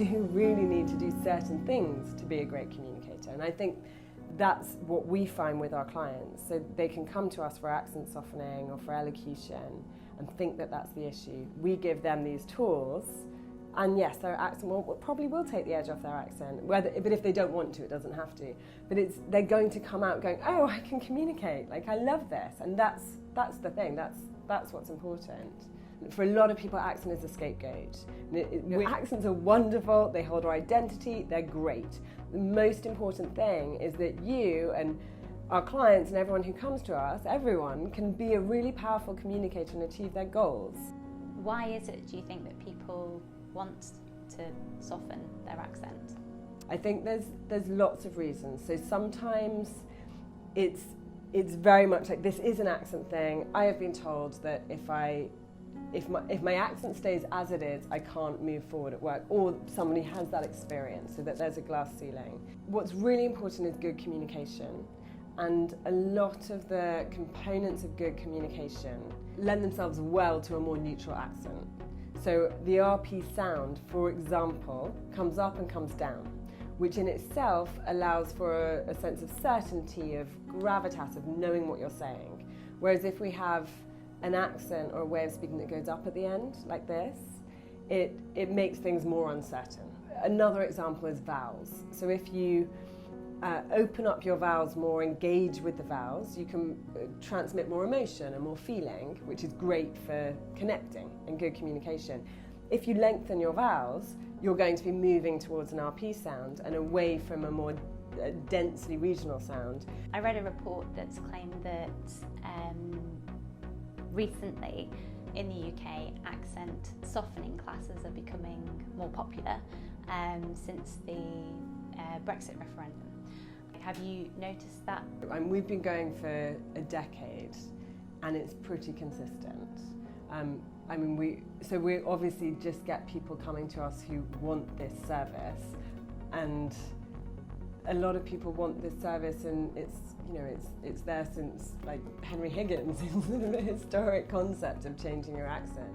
do really need to do certain things to be a great communicator. And I think that's what we find with our clients. So they can come to us for accent softening or for elocution and think that that's the issue. We give them these tools, and yes, their accent probably will take the edge off their accent, but if they don't want to, it doesn't have to. But they're going to come out going, oh, I can communicate, like I love this. And that's the thing, that's what's important. For a lot of people, accent is a scapegoat. Accents are wonderful, they hold our identity, they're great. The most important thing is that you and our clients and everyone who comes to us, everyone can be a really powerful communicator and achieve their goals. Why is it, do you think, that people want to soften their accent? I think there's lots of reasons. So sometimes it's very much like, this is an accent thing. I have been told that if my accent stays as it is, I can't move forward at work, or somebody has that experience, so that there's a glass ceiling. What's really important is good communication, and a lot of the components of good communication lend themselves well to a more neutral accent. So the RP sound, for example, comes up and comes down, which in itself allows for a sense of certainty, of gravitas, of knowing what you're saying. Whereas if we have an accent or a way of speaking that goes up at the end, like this, it makes things more uncertain. Another example is vowels. So if you open up your vowels more, engage with the vowels, you can transmit more emotion and more feeling, which is great for connecting and good communication. If you lengthen your vowels, you're going to be moving towards an RP sound and away from a more densely regional sound. I read a report that's claimed that recently in the UK, accent softening classes are becoming more popular since the Brexit referendum. Have you noticed that? We've been going for a decade and it's pretty consistent. We obviously just get people coming to us who want this service, and a lot of people want this service, and it's there since like Henry Higgins. It's sort of a historic concept of changing your accent.